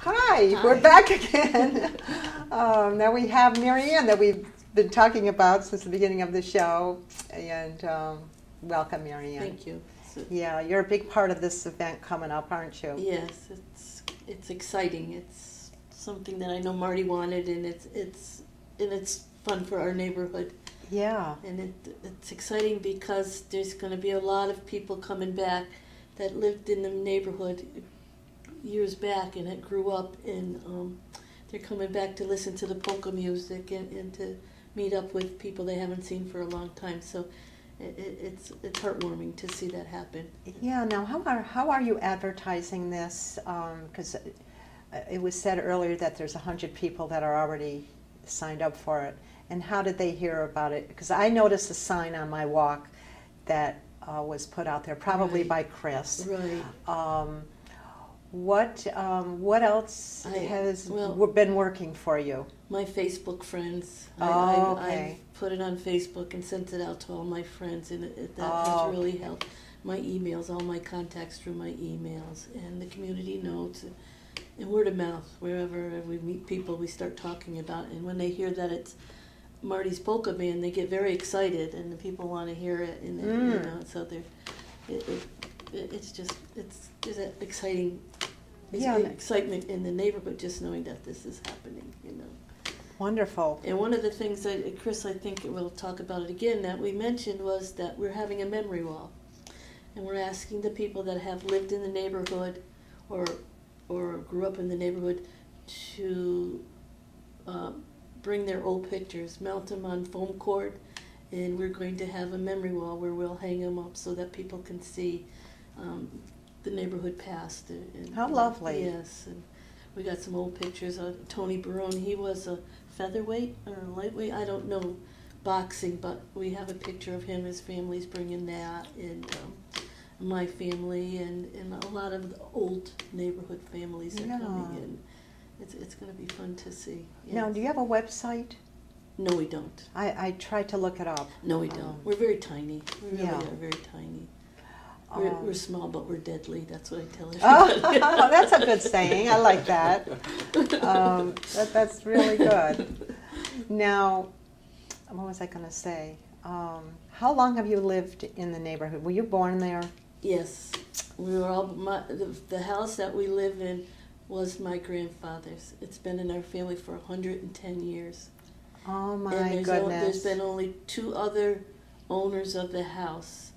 Hi, we're back again. Now we have Marianne that we've been talking about since the beginning of the show, and welcome, Marianne. Thank you. Yeah, you're a big part of this event coming up, aren't you? Yes, it's exciting. It's something that I know Marty wanted, and it's fun for our neighborhood. Yeah. And it's exciting because there's going to be a lot of people coming back that lived in the neighborhood years back and that grew up, and they're coming back to listen to the polka music and to meet up with people they haven't seen for a long time. So it's heartwarming to see that happen. Yeah. Now, how are you advertising this? Because it was said earlier that there's 100 people that are already signed up for it. And how did they hear about it? Because I noticed a sign on my walk that was put out there, probably Right. by Chris. Right. What else has been working for you? My Facebook friends. Okay. I put it on Facebook and sent it out to all my friends, and that has really helped. My emails, all my contacts through my emails, and the community notes, and word of mouth. Wherever we meet people, we start talking about it. And when they hear that it's Marty's Polka Band, they get very excited, and the people want to hear it. And you know, so it's an exciting. Excitement in the neighborhood just knowing that this is happening, you know. Wonderful. And one of the things that Chris, I think we'll talk about it again, that we mentioned was that we're having a memory wall. And we're asking the people that have lived in the neighborhood or grew up in the neighborhood to bring their old pictures, mount them on foam cord, and we're going to have a memory wall where we'll hang them up so that people can see the neighborhood past. And, how lovely. Yes, and we got some old pictures of Tony Barone. He was a featherweight or a lightweight, I don't know, boxing, but we have a picture of him. His family's bringing that, and my family, and a lot of the old neighborhood families are coming in. It's going to be fun to see. Yes. Now, do you have a website? No, we don't. I tried to look it up. No, we don't. We're very tiny. We really are very tiny. We're small, but we're deadly. That's what I tell everybody. Oh, that's a good saying. I like that. That's really good. Now, what was I going to say? How long have you lived in the neighborhood? Were you born there? Yes. We were all. The house that we live in was my grandfather's. It's been in our family for 110 years. Oh, my goodness. goodness. There's been only 2 other owners of the house.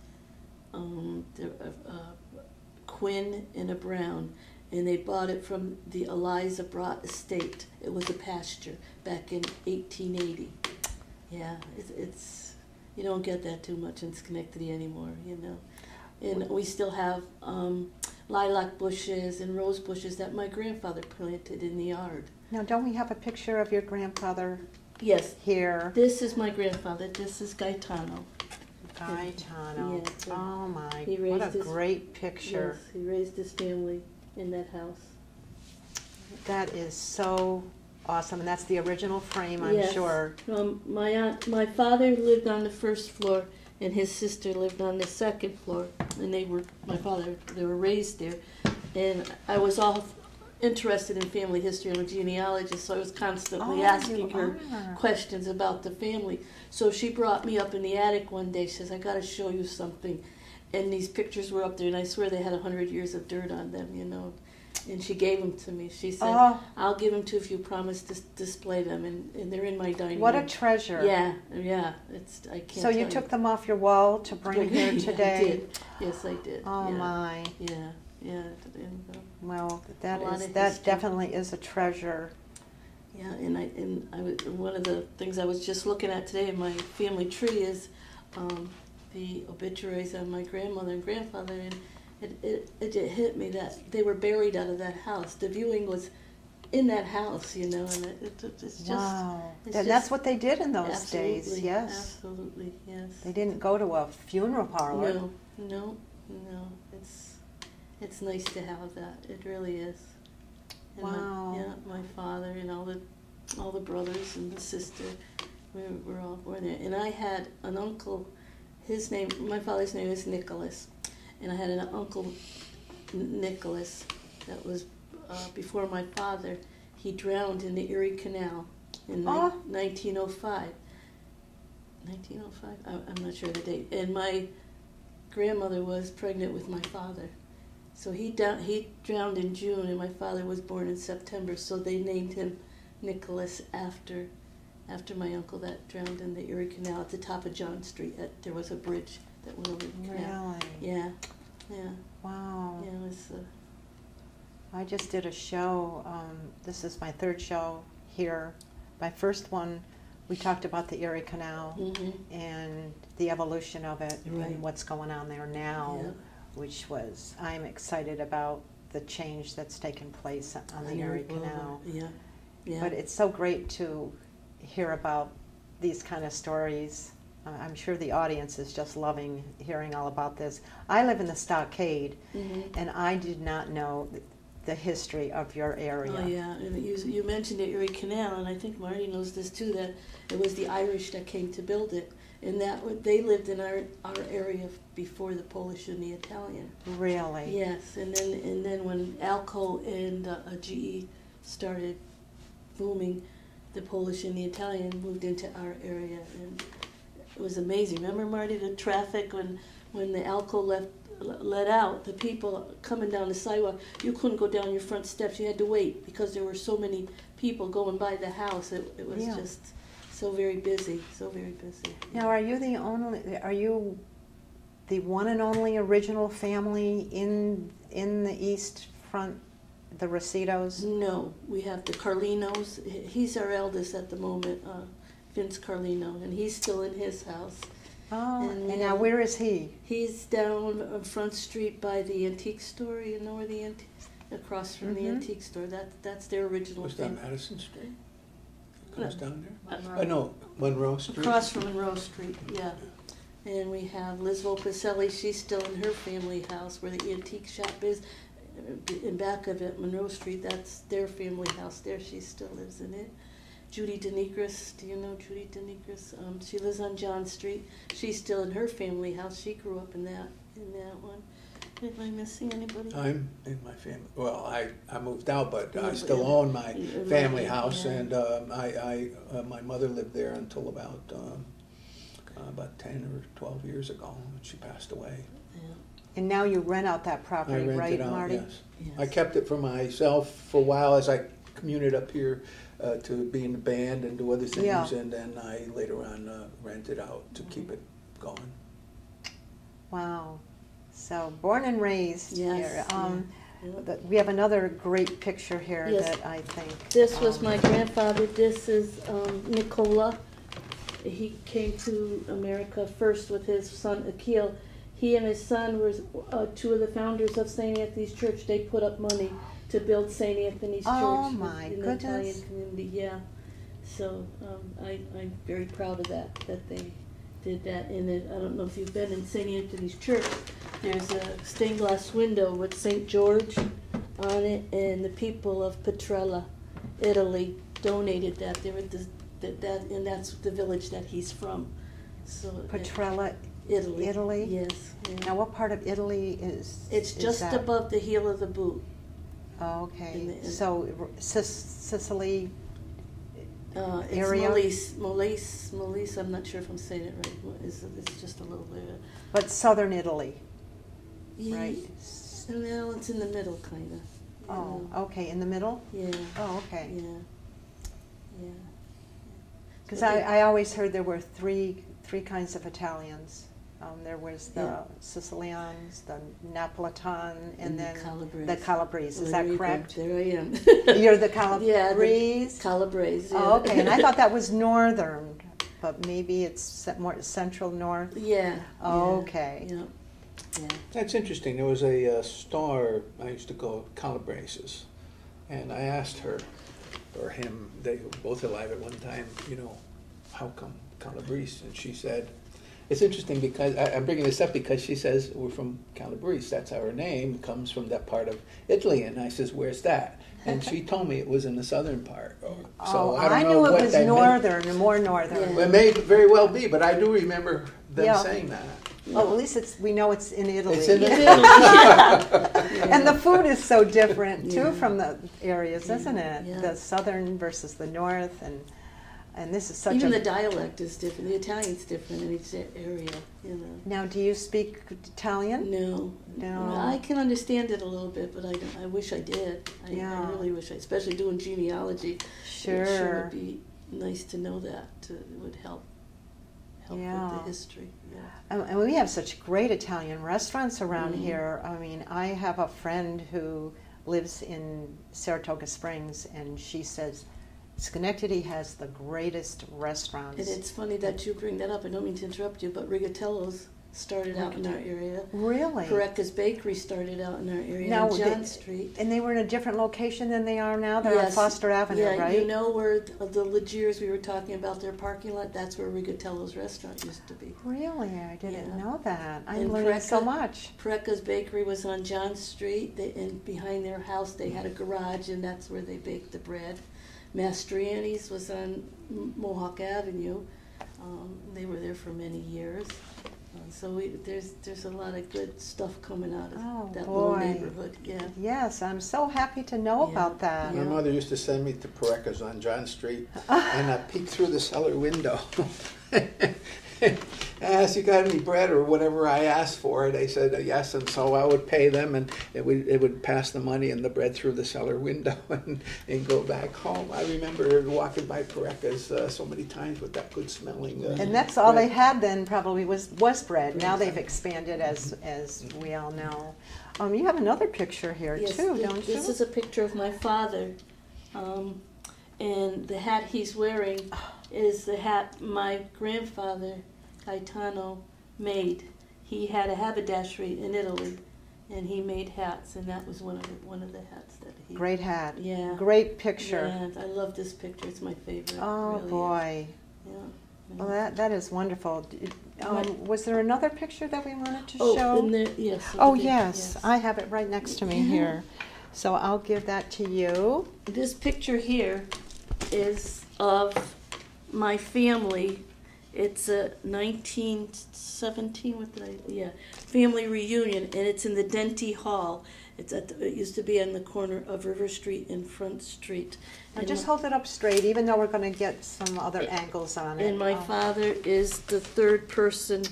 Quinn and a Brown, and they bought it from the Eliza Brott estate. It was a pasture back in 1880. Yeah, it's you don't get that too much in Schenectady anymore, you know. And we still have lilac bushes and rose bushes that my grandfather planted in the yard. Now, don't we have a picture of your grandfather? Yes. Here. This is my grandfather. This is Gaetano. Gaetano. Yes, oh my, what a great picture. Yes, he raised his family in that house. That is so awesome, and that's the original frame, I'm sure. My father lived on the first floor, and his sister lived on the second floor, and they were raised there. And I was all interested in family history. I'm a genealogist, so I was constantly asking her questions about the family. So she brought me up in the attic one day. She says, I got to show you something. And these pictures were up there, and I swear they had 100 years of dirt on them, you know. And she gave them to me. She said, I'll give them to you if you promise to display them. And they're in my dining room. What a treasure. Yeah. I can't So you took them off your wall to bring here today? I did. Yes, I did. Oh, my. Yeah. Well, that definitely is a treasure. Yeah, and I was, one of the things I was just looking at today in my family tree is the obituaries of my grandmother and grandfather, and it hit me that they were buried out of that house. The viewing was in that house, you know, and it's just wow. That's what they did in those days. Yes, absolutely, yes. They didn't go to a funeral parlor. No. It's nice to have that. It really is. And wow. My father and all the brothers and the sister, we were all born there. And I had an uncle. My father's name is Nicholas, and I had an uncle Nicholas that was before my father, he drowned in the Erie Canal in 1905. 1905? I'm not sure the date. And my grandmother was pregnant with my father. So he drowned in June, and my father was born in September, so they named him Nicholas after my uncle that drowned in the Erie Canal at the top of John Street. There was a bridge that went over the canal. Really? Yeah, yeah. Wow. Yeah, it was... I just did a show. This is my third show here. My first one, we talked about the Erie Canal and the evolution of it and what's going on there now, which was, I'm excited about the change that's taken place on the Erie Canal. Yeah. Yeah. But it's so great to hear about these kind of stories. I'm sure the audience is just loving hearing all about this. I live in the Stockade, and I did not know the history of your area. Oh yeah, and you mentioned the Erie Canal, and I think Marty knows this too, that it was the Irish that came to build it, and that they lived in our area before the Polish and the Italian. Really? Yes, and then when Alco and GE started booming, the Polish and the Italian moved into our area, and it was amazing. Remember, Marty, the traffic when the Alco let out, the people coming down the sidewalk, you couldn't go down your front steps. You had to wait because there were so many people going by the house. It was just so very busy, so very busy. Now, are you the one and only original family in the East Front, the Rositos? No, we have the Carlinos. He's our eldest at the moment, Vince Carlino, and he's still in his house. Oh, and now where is he? He's down on Front Street by the antique store. You know where the antique, across from the antique store. That's their original. Was that Madison Street? It goes down there. Monroe. No, Monroe Street. Across from Monroe Street, yeah. And we have Liz Volpicelli. She's still in her family house where the antique shop is. In back of it, Monroe Street. That's their family house. There, she still lives in it. Judy Denigris, do you know Judy Denigris? She lives on John Street. She's still in her family house. She grew up in that one. Am I missing anybody? I'm in my family. Well, I moved out, but I still own my family house, and my mother lived there until about 10 or 12 years ago, and she passed away. Yeah. And now you rent out that property, right, Marty? Yes. I kept it for myself for a while as I commuted up here to be in the band and do other things, and then I later on rented out to keep it going. Wow. So born and raised here. We We have another great picture here that I think. This was my grandfather. This is Nicola. He came to America first with his son Akil. He and his son were two of the founders of St. Anthony's Church. They put up money to build St. Anthony's Church in the Italian community. Yeah, so I'm very proud of that they did that. And I don't know if you've been in St. Anthony's Church. There's a stained glass window with St. George on it, and the people of Petrella, Italy, donated that. They were and that's the village that he's from. So Petrella, Italy. Italy. Yes. Yeah. Now, what part of Italy is? It's just above the heel of the boot. Oh, okay. So Sicily area? It's Molise. I'm not sure if I'm saying it right. It's just a little bit. But southern Italy, right? Well, it's in the middle, kind of. Oh, okay. In the middle? Yeah. Oh, okay. Yeah. Yeah. Because I always heard there were three kinds of Italians. There was the Sicilians, the Napolitan, and then the Calabrese. Is that correct? There I am. You're the Calabrese? Yeah, the Calabrese. Yeah. Oh, okay. And I thought that was northern, but maybe it's more central north? Yeah. Oh, okay. Yeah. Yeah. That's interesting. There was a star I used to go Calabrese's, and I asked her or him, they were both alive at one time, how come Calabrese? And she said, it's interesting because, I'm bringing this up because she says, we're from Calabrese, that's our name, comes from that part of Italy. And I says, where's that? And she told me it was in the southern part. So I don't know what that meant. I knew it was northern, more northern. Yeah. It may very well be, but I do remember them saying that. Well, at least we know it's in Italy. It's in Italy. Yeah. And the food is so different too Yeah. from the areas, isn't it? Yeah. The southern versus the north, and this is such Even a. the dialect is different. The Italian's different in each area, you know. Now, do you speak Italian? No. No. I can understand it a little bit, but I wish I did. I Yeah. really wish I, especially doing genealogy. Sure. It sure would be nice to know that. It would help Yeah. with the history. Yeah. And we have such great Italian restaurants around Mhm. here. I mean, I have a friend who lives in Saratoga Springs, and she says Schenectady has the greatest restaurants. And it's funny that you bring that up. I don't mean to interrupt you, but Rigatello's started out in our area. Really? Pareca's Bakery started out in our area Now, on John Street. And they were in a different location than they are now? They're on Yes. Foster Avenue, Yeah, right? you know where the Legiers we were talking about, their parking lot, that's where Rigatello's restaurant used to be. Really? I didn't Yeah. know that. I'm And learning so Pareca- much. Pareca's Bakery was on John Street, and behind their house they had a garage, and that's where they baked the bread. Mastriani's was on Mohawk Avenue. They were there for many years. So there's a lot of good stuff coming out of Oh, that boy. little neighborhood. Yeah. Yes, I'm so happy to know Yeah. about that. My Yeah. mother used to send me to Pareca's on John Street, and I peeked through the cellar window. I asked, "You got any bread or whatever I asked for?" They said yes, and so I would pay them, and it would pass the money and the bread through the cellar window and go back home. I remember walking by Pareca's so many times with that good smelling. And that's all they bread. had then probably was bread. Now they've expanded as we all know. You have another picture here Yes, too, don't you? this is a picture of my father, and the hat he's wearing is the hat my grandfather, Gaetano, made. He had a haberdashery in Italy, and he made hats, and that was one of the hats that he. Great hat. Yeah. Great picture. Yeah, I love this picture. It's my favorite. Oh really is. boy. Yeah. Well, that is wonderful. Was there another picture that we wanted to Oh, show? and there, yes. Oh over there, yes, I have it right next to me here. So I'll give that to you. This picture here is of my family. It's a 1917, family reunion, and it's in the Denty Hall. It used to be on the corner of River Street and Front Street. Now And just my- hold it up straight, even though we're going to get some other angles on it. And my father is the third person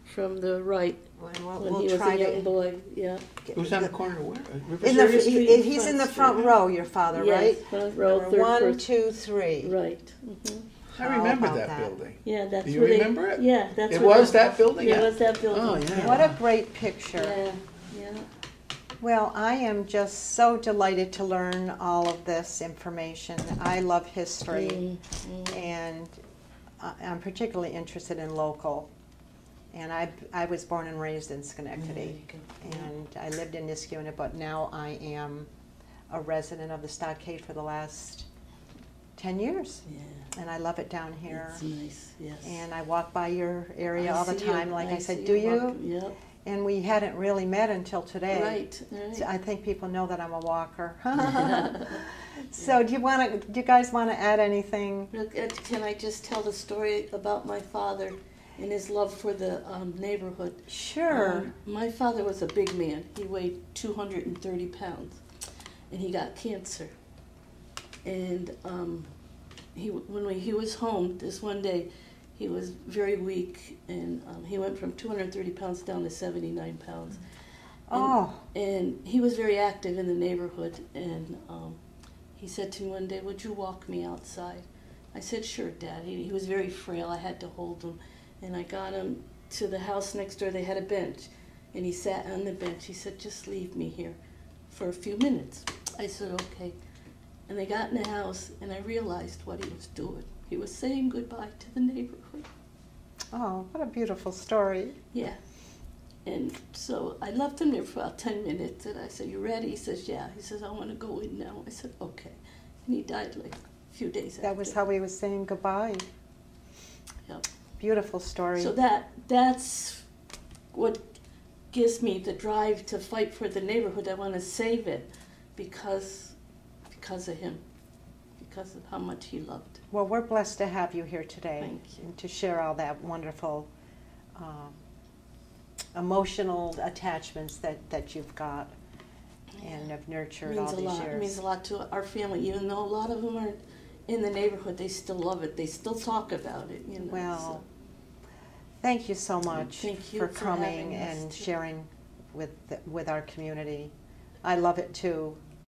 from the right And when we'll he was try a young to. boy. Yeah. Who's on the corner? Where? River In the, Street? Street, he's in the Front front row, your father, Yes, right? front row, Number third 1, person. 2, 3. Right. hmm I remember How about that that? building. Yeah, that's Do you where remember it? Yeah, that's It where was that building? Yeah, it was that building. Oh, yeah. What a great picture. Yeah, yeah. Well, I am just so delighted to learn all of this information. I love history, and I'm particularly interested in local. And I was born and raised in Schenectady, and I lived in Niskayuna, but now I am a resident of the Stockade for the last 10 years. Yeah. And I love it down here. It's nice, yes. And I walk by your area all the see time, you. like I said, see do you? walking. Yep. And we hadn't really met until today. Right, right. So I think people know that I'm a walker. So do you guys want to add anything? Look, can I just tell the story about my father and his love for the neighborhood? Sure. My father was a big man. He weighed 230 pounds, and he got cancer. And when he was home this one day, he was very weak, and he went from 230 pounds down to 79 pounds. And he was very active in the neighborhood, and he said to me one day, "Would you walk me outside?" I said, "Sure, Dad." He was very frail. I had to hold him. And I got him to the house next door. They had a bench, and he sat on the bench. He said, "Just leave me here for a few minutes." I said, "Okay." And they got in the house, and I realized what he was doing. He was saying goodbye to the neighborhood. Oh, what a beautiful story. Yeah. And so I left him there for about 10 minutes, and I said, "You ready?" He says, "Yeah." He says, "I want to go in now." I said, "Okay." And he died like a few days after. That was how he was saying goodbye. Yep. Beautiful story. So that's what gives me the drive to fight for the neighborhood. I want to save it because of him, because of how much he loved. Well, we're blessed to have you here today Thank you. and to share all that wonderful emotional attachments that you've got and have nurtured all these years. It means a lot to our family, even though a lot of them aren't in the neighborhood. They still love it. They still talk about it. You know. Well, so. thank you so much Thank you for for having coming us and too. sharing with our community. I love it too.